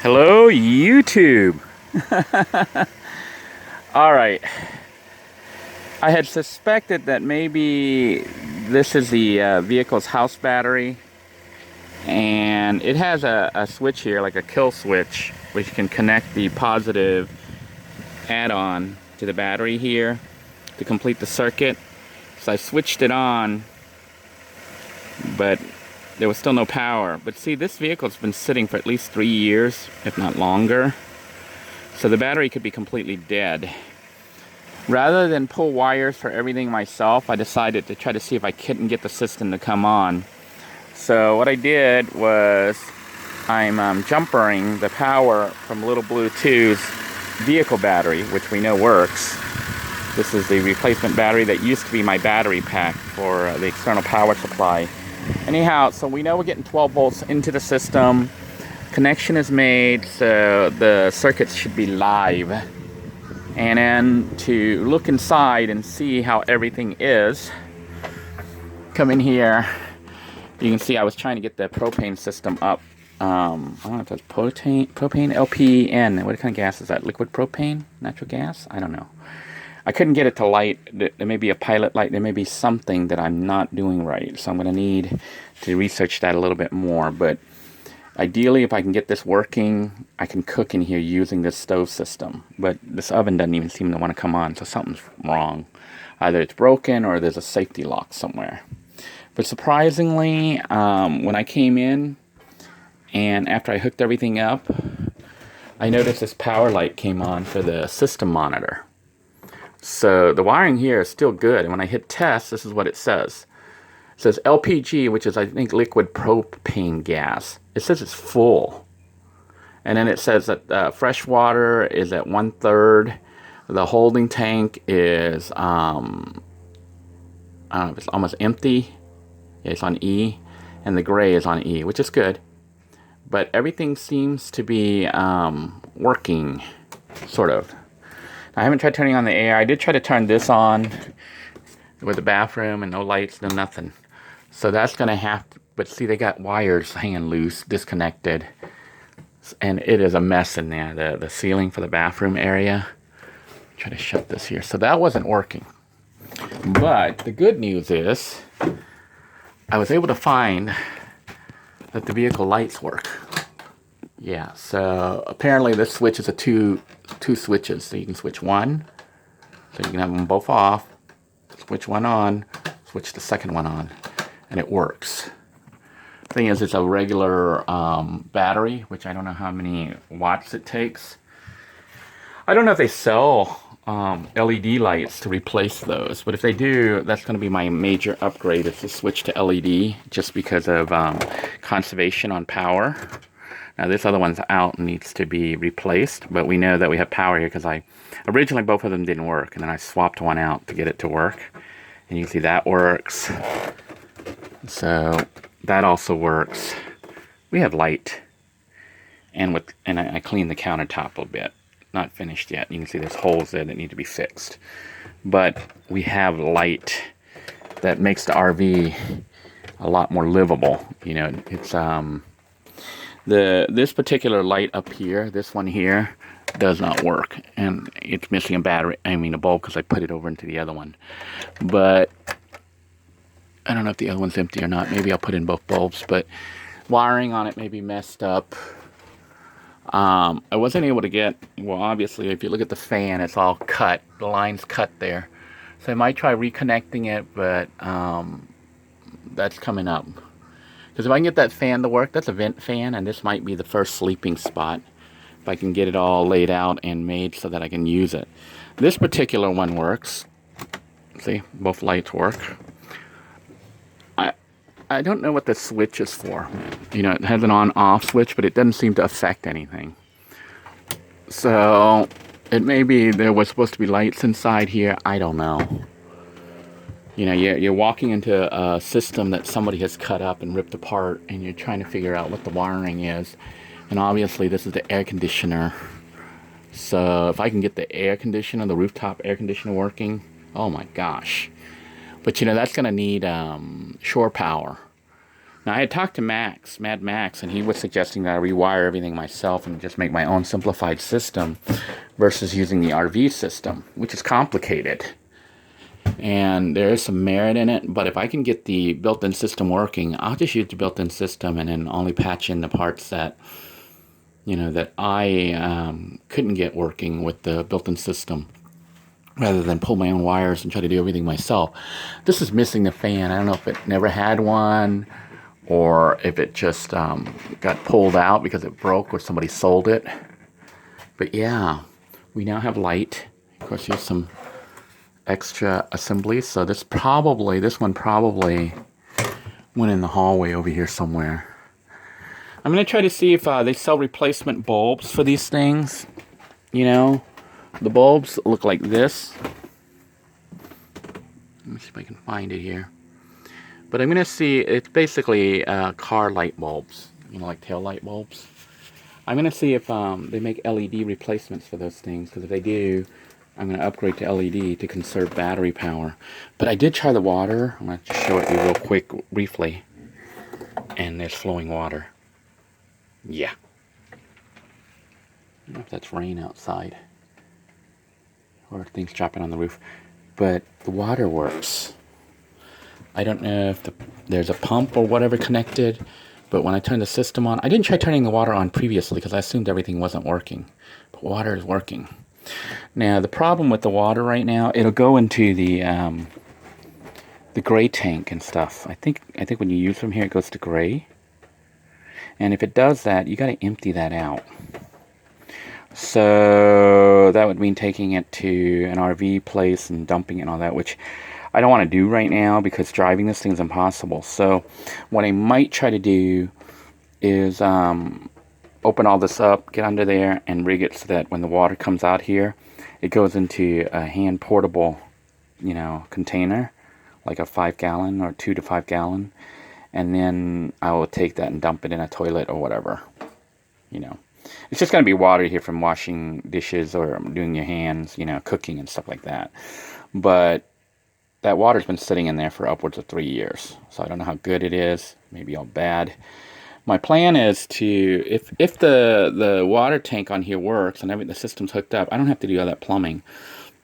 Hello, YouTube. All right. I had suspected that maybe this is the vehicle's house battery, and it has a switch here, like a kill switch, which can connect the positive add-on to the battery here to complete the circuit. So I switched it on, but there was still no power. But see, this vehicle's been sitting for at least 3 years, if not longer. So the battery could be completely dead. Rather than pull wires for everything myself, I decided to try to see if I couldn't get the system to come on. So what I did was I'm jumpering the power from Little Blue 2's vehicle battery, which we know works. This is the replacement battery that used to be my battery pack for the external power supply. Anyhow, so we know we're getting 12 volts into the system. Connection is made, so the circuits should be live. And then to look inside and see how everything is, come in here. You can see I was trying to get the propane system up. I don't know if that's propane, LPN. What kind of gas is that? Liquid propane? Natural gas? I don't know. I couldn't get it to light. There may be a pilot light. There may be something that I'm not doing right. So I'm going to need to research that a little bit more. But ideally, if I can get this working, I can cook in here using this stove system. But this oven doesn't even seem to want to come on, so something's wrong. Either it's broken or there's a safety lock somewhere. But surprisingly, when I came in and after I hooked everything up, I noticed this power light came on for the system monitor. So the wiring here is still good. And when I hit test, this is what it says. It says LPG, which is, I think, liquid propane gas. It says it's full. And then it says that fresh water is at 1/3. The holding tank is, I don't know if it's almost empty. Yeah, it's on E. And the gray is on E, which is good. But everything seems to be working, sort of. I haven't tried turning on the air. I did try to turn this on with the bathroom and no lights, no nothing. So that's going to have to, but see, they got wires hanging loose, disconnected. And it is a mess in there, the ceiling for the bathroom area. Try to shut this here. So that wasn't working. But the good news is I was able to find that the vehicle lights work. Yeah, so apparently this switch is a two switches. So you can switch one, so you can have them both off, switch one on, switch the second one on, and it works. Thing is, it's a regular battery, which I don't know how many watts it takes. I don't know if they sell LED lights to replace those, but if they do, that's going to be my major upgrade, is to switch to LED, just because of conservation on power. Now this other one's out and needs to be replaced, but we know that we have power here because originally both of them didn't work, and then I swapped one out to get it to work. And you can see that works. So that also works. We have light, and I cleaned the countertop a bit. Not finished yet. You can see there's holes there that need to be fixed. But we have light that makes the RV a lot more livable. You know, it's this particular light up here, this one here, does not work, and it's missing a battery. I mean a bulb, because I put it over into the other one. But I don't know if the other one's empty or not. Maybe I'll put in both bulbs, but wiring on it may be messed up. I wasn't able to get, well, obviously, if you look at the fan, it's all cut. The line's cut there. So I might try reconnecting it, but that's coming up. Because if I can get that fan to work, that's a vent fan, and this might be the first sleeping spot. If I can get it all laid out and made so that I can use it. This particular one works. See, both lights work. I don't know what the switch is for. You know, it has an on-off switch, but it doesn't seem to affect anything. So, it may be there was supposed to be lights inside here. I don't know. You know, you're walking into a system that somebody has cut up and ripped apart, and you're trying to figure out what the wiring is. And obviously, this is the air conditioner. So, if I can get the air conditioner, the rooftop air conditioner working, oh my gosh. But, you know, that's going to need shore power. Now, I had talked to Mad Max, and he was suggesting that I rewire everything myself and just make my own simplified system versus using the RV system, which is complicated. And there is some merit in it, but if I can get the built-in system working, I'll just use the built-in system and then only patch in the parts that, that I couldn't get working with the built-in system, rather than pull my own wires and try to do everything myself. This is missing the fan. I don't know if it never had one, or if it just got pulled out because it broke or somebody sold it. But yeah, we now have light. Of course, here's some extra assemblies. So this one probably went in the hallway over here somewhere. I'm going to try to see if they sell replacement bulbs for these things. The bulbs look like this. Let me see if I can find it here. But I'm going to see, it's basically car light bulbs, like tail light bulbs. I'm going to see if they make LED replacements for those things, because if they do, I'm going to upgrade to LED to conserve battery power. But I did try the water. I'm going to just show it to you real quick, briefly. And there's flowing water. Yeah. I don't know if that's rain outside, or things dropping on the roof, but the water works. I don't know if there's a pump or whatever connected, but when I turned the system on, I didn't try turning the water on previously because I assumed everything wasn't working, but water is working. Now the problem with the water right now, it'll go into the gray tank and stuff. I think when you use from here, it goes to gray, and if it does that, you got to empty that out. So that would mean taking it to an RV place and dumping it and all that, which I don't want to do right now because driving this thing is impossible. So what I might try to do is open all this up, get under there, and rig it so that when the water comes out here, it goes into a hand portable, container, like a 5-gallon or 2 to 5 gallon, and then I will take that and dump it in a toilet or whatever, It's just going to be water here from washing dishes or doing your hands, cooking and stuff like that. But that water's been sitting in there for upwards of 3 years. So I don't know how good it is. Maybe all bad. My plan is to, if the water tank on here works and the system's hooked up, I don't have to do all that plumbing.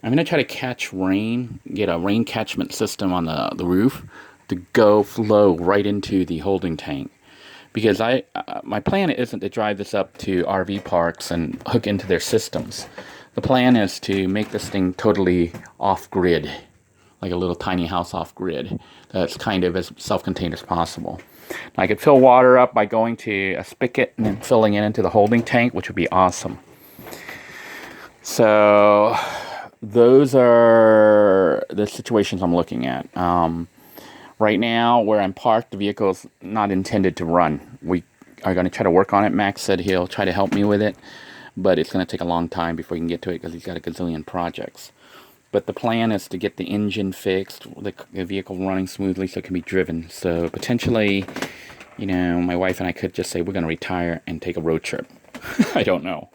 I'm going to try to catch rain, get a rain catchment system on the roof to go flow right into the holding tank. Because my plan isn't to drive this up to RV parks and hook into their systems. The plan is to make this thing totally off-grid, like a little tiny house off-grid that's kind of as self-contained as possible. Now, I could fill water up by going to a spigot and then filling it into the holding tank, which would be awesome. So those are the situations I'm looking at. Right now, where I'm parked, the vehicle's not intended to run. We are going to try to work on it. Max said he'll try to help me with it, but it's going to take a long time before he can get to it because he's got a gazillion projects. But the plan is to get the engine fixed, the vehicle running smoothly so it can be driven. So potentially, my wife and I could just say we're going to retire and take a road trip. I don't know.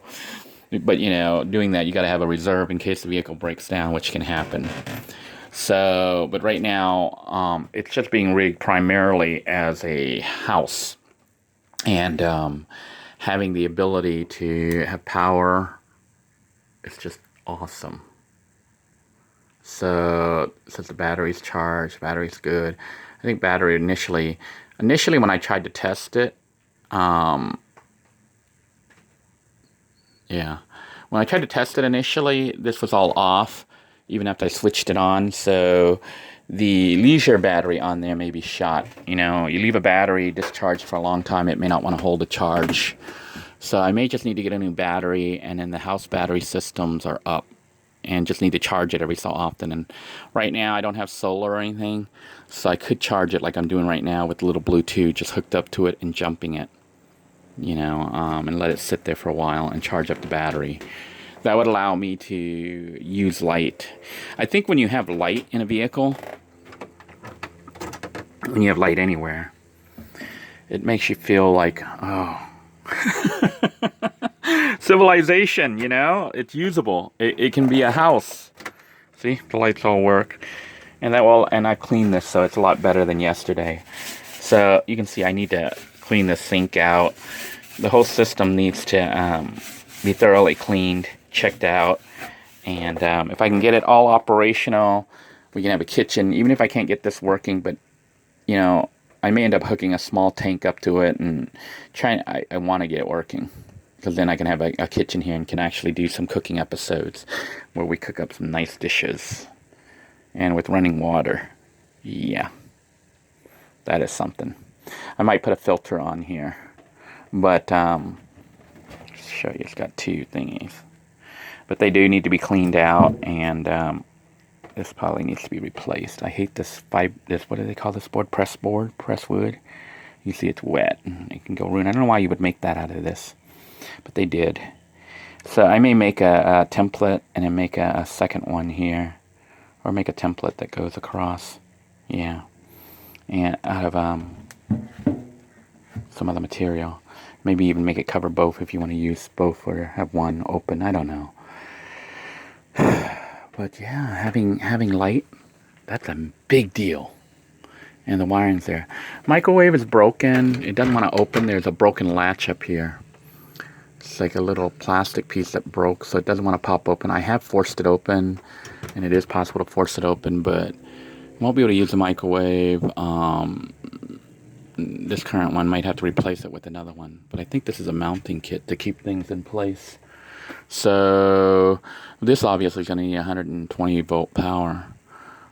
But, doing that, you got to have a reserve in case the vehicle breaks down, which can happen. So, but right now, it's just being rigged primarily as a house. And having the ability to have power is just awesome. So, since the battery's charged, battery's good. I think battery initially when I tried to test it, when I tried to test it initially, this was all off, even after I switched it on. So the leisure battery on there may be shot. You leave a battery discharged for a long time, it may not want to hold a charge. So I may just need to get a new battery, and then the house battery systems are up and just need to charge it every so often. And right now I don't have solar or anything, so I could charge it like I'm doing right now with a little Bluetooth just hooked up to it and jumping it, and let it sit there for a while and charge up the battery. That would allow me to use light. I think when you have light in a vehicle, when you have light anywhere, it makes you feel like, civilization, it's usable. It can be a house. See, the lights all work. And I cleaned this, so it's a lot better than yesterday. So you can see I need to clean the sink out. The whole system needs to be thoroughly cleaned, checked out. And if I can get it all operational, we can have a kitchen. Even if I can't get this working, but you know, I may end up hooking a small tank up to it and trying. I want to get it working, because then I can have a kitchen here and can actually do some cooking episodes where we cook up some nice dishes. And with running water, yeah, that is something. I might put a filter on here, but show you, it's got two thingies. But they do need to be cleaned out, and this probably needs to be replaced. I hate this what do they call this board? Press wood. You see it's wet, and it can go ruin. I don't know why you would make that out of this, but they did. So I may make a template and then make a second one here, or make a template that goes across. Yeah, and out of some other material. Maybe even make it cover both if you want to use both or have one open. I don't know. But yeah, having light, that's a big deal. And the wiring's there. Microwave is broken. It doesn't want to open. There's a broken latch up here. It's like a little plastic piece that broke, so it doesn't want to pop open. I have forced it open, and it is possible to force it open, but won't be able to use the microwave. This current one might have to replace it with another one. But I think this is a mounting kit to keep things in place. So this obviously is going to need 120 volt power.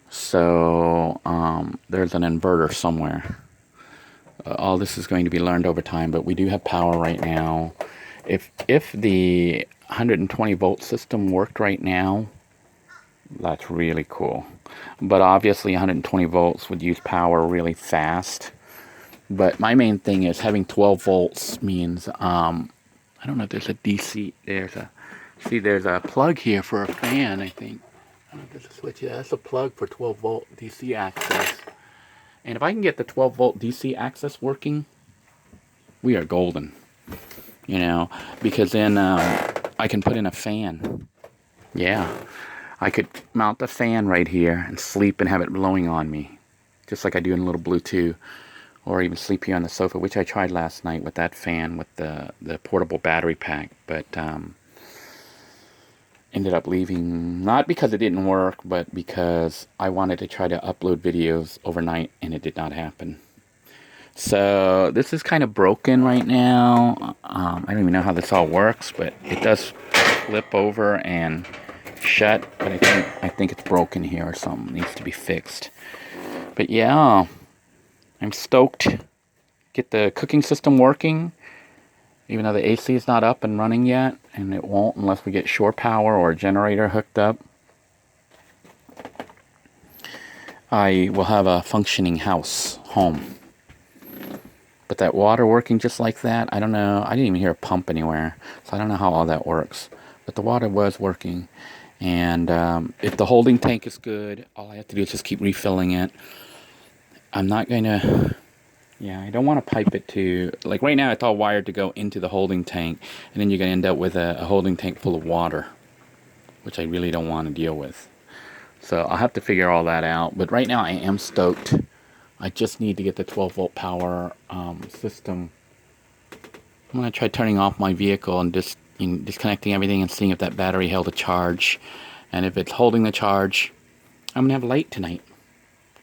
So there's an inverter somewhere. All this is going to be learned over time, but we do have power right now. If the 120 volt system worked right now, that's really cool. But obviously 120 volts would use power really fast. But my main thing is having 12 volts means, I don't know if there's a DC, there's a plug here for a fan, I think. I don't know if there's a switch. Yeah, that's a plug for 12 volt DC access. And if I can get the 12 volt DC access working, we are golden. You know, because then I can put in a fan. Yeah, I could mount the fan right here and sleep and have it blowing on me, just like I do in Little Blue 2. Or even sleep here on the sofa, which I tried last night with that fan with the portable battery pack, but ended up leaving, not because it didn't work, but because I wanted to try to upload videos overnight, and it did not happen. So this is kind of broken right now. I don't even know how this all works, but it does flip over and shut, but I think it's broken here or something. It needs to be fixed. But yeah, I'm stoked. Get the cooking system working, even though the AC is not up and running yet, and it won't unless we get shore power or a generator hooked up. I will have a functioning home. But that water working just like that, I don't know. I didn't even hear a pump anywhere, so I don't know how all that works. But the water was working, and if the holding tank is good, all I have to do is just keep refilling it. I'm not going to, I don't want to pipe it to, like right now it's all wired to go into the holding tank, and then you're going to end up with a holding tank full of water, which I really don't want to deal with. So I'll have to figure all that out, but right now I am stoked. I just need to get the 12 volt power system. I'm going to try turning off my vehicle and just disconnecting everything and seeing if that battery held a charge. And if it's holding the charge, I'm going to have light tonight.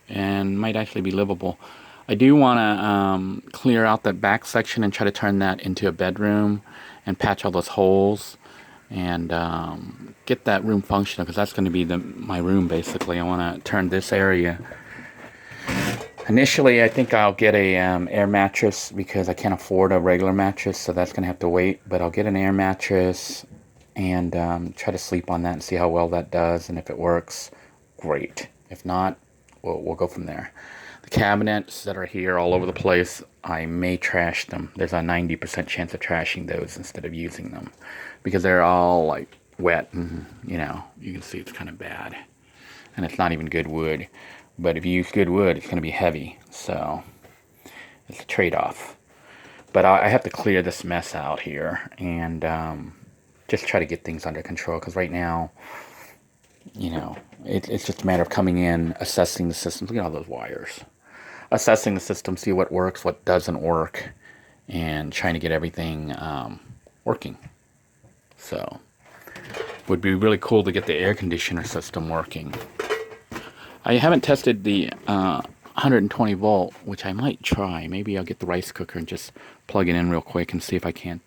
And might actually be livable. I do want to clear out that back section and try to turn that into a bedroom and patch all those holes and get that room functional, because that's going to be my room basically. I want to turn this area. Initially, I think I'll get a air mattress because I can't afford a regular mattress, so that's going to have to wait. But I'll get an air mattress and try to sleep on that and see how well that does, and if it works, great. If not, we'll go from there. The cabinets that are here all over the place, I may trash them. There's a 90% chance of trashing those instead of using them, because they're all like wet and, you can see it's kind of bad. And it's not even good wood. But if you use good wood, it's going to be heavy. So it's a trade-off. But I have to clear this mess out here and just try to get things under control, because right now, it's just a matter of coming in, assessing the systems. Look at all those wires. assessing the system, see what works, what doesn't work, and trying to get everything working. So, would be really cool to get the air conditioner system working. I haven't tested the 120 volt, which I might try. Maybe I'll get the rice cooker and just plug it in real quick and see if I can't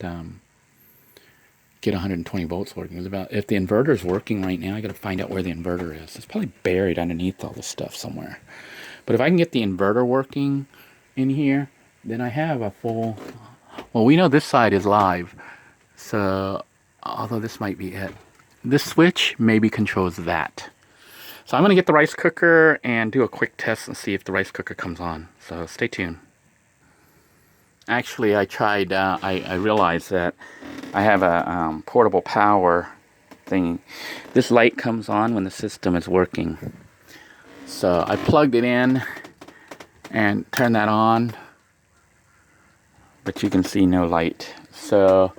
get 120 volts working. If the inverter's working right now, I got to find out where the inverter is. It's probably buried underneath all this stuff somewhere. But if I can get the inverter working in here, then I have a full... Well, we know this side is live. So, although this might be it. This switch maybe controls that. So I'm going to get the rice cooker and do a quick test and see if the rice cooker comes on. So stay tuned. Actually, I tried, I realized that I have a portable power thing. This light comes on when the system is working. So I plugged it in and turned that on. But you can see no light. So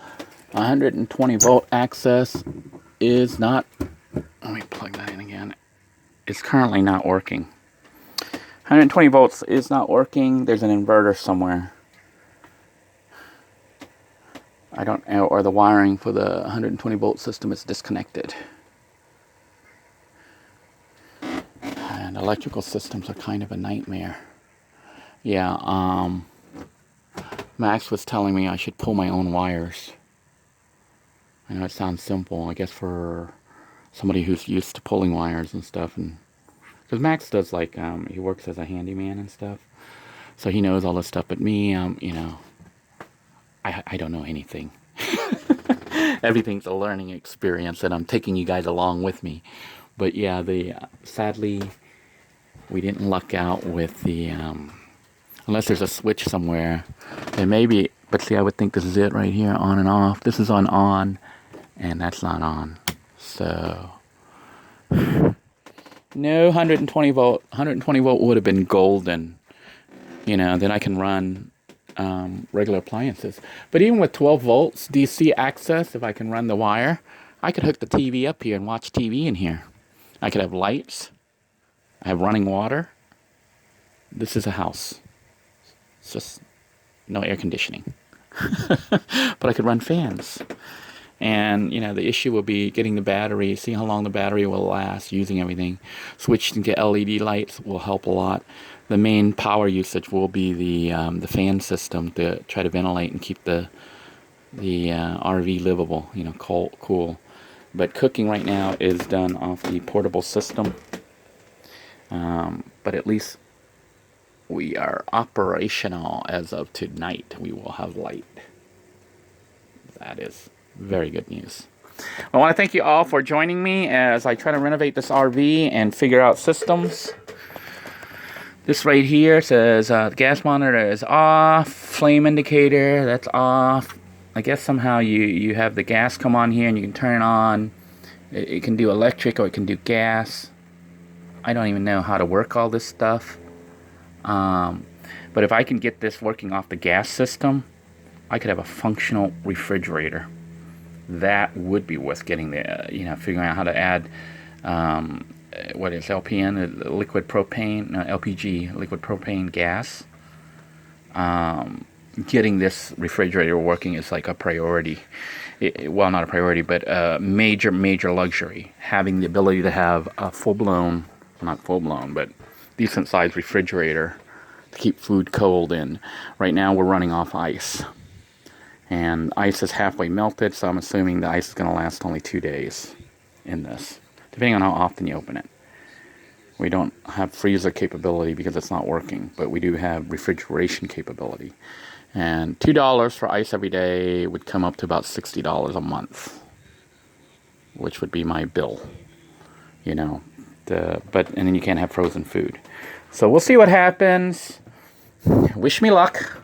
120 volt access is not... Let me plug that in again. It's currently not working. 120 volts is not working. There's an inverter somewhere. I don't know, or the wiring for the 120 volt system is disconnected. And electrical systems are kind of a nightmare. Yeah, Max was telling me I should pull my own wires. I know it sounds simple, I guess, for somebody who's used to pulling wires and stuff. And because Max does, like, he works as a handyman and stuff, so he knows all this stuff. But me, you know, I don't know anything. Everything's a learning experience, and I'm taking you guys along with me. But yeah, sadly, we didn't luck out with the, unless there's a switch somewhere. And maybe, but see, I would think this is it right here, on and off. This is on, and that's not on. So, no 120 volt. 120 volt would have been golden. You know, then I can run regular appliances. But even with 12 volts DC access, if I can run the wire, I could hook the TV up here and watch TV in here. I could have lights. I have running water. This is a house. It's just no air conditioning. But I could run fans. And, you know, the issue will be getting the battery, seeing how long the battery will last, using everything. Switching to LED lights will help a lot. The main power usage will be the fan system to try to ventilate and keep the RV livable, you know, cool. But cooking right now is done off the portable system. But at least we are operational as of tonight. We will have light. That is very good news. I want to thank you all for joining me as I try to renovate this RV and figure out systems. This right here says the gas monitor is off, flame indicator, that's off. I guess somehow you have the gas come on here and you can turn it on. It can do electric or it can do gas. I don't even know how to work all this stuff. But if I can get this working off the gas system, I could have a functional refrigerator. That would be worth getting the, you know, figuring out how to add, what is LPN, liquid propane, no, LPG, liquid propane gas. Getting this refrigerator working is like a priority. Well, not a priority, but a major luxury. Having the ability to have a full-blown, not full-blown, but decent-sized refrigerator to keep food cold in. Right now, we're running off ice. And ice is halfway melted, so I'm assuming the ice is going to last only 2 days in this, depending on how often you open it. We don't have freezer capability because it's not working, but we do have refrigeration capability. And $2 for ice every day would come up to about $60 a month, which would be my bill, you know. And then you can't have frozen food. So we'll see what happens. Wish me luck.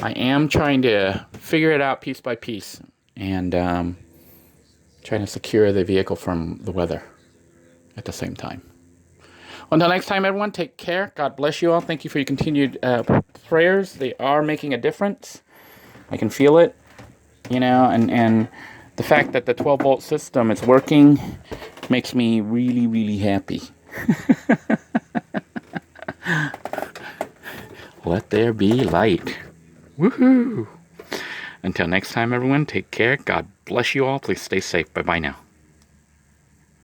I am trying to figure it out piece by piece and trying to secure the vehicle from the weather at the same time. Until next time, everyone, take care. God bless you all. Thank you for your continued prayers. They are making a difference. I can feel it, you know, and the fact that the 12-volt system is working makes me really, really happy. let there be light. Woohoo! Until next time, everyone, take care. God bless you all. Please stay safe. Bye-bye now.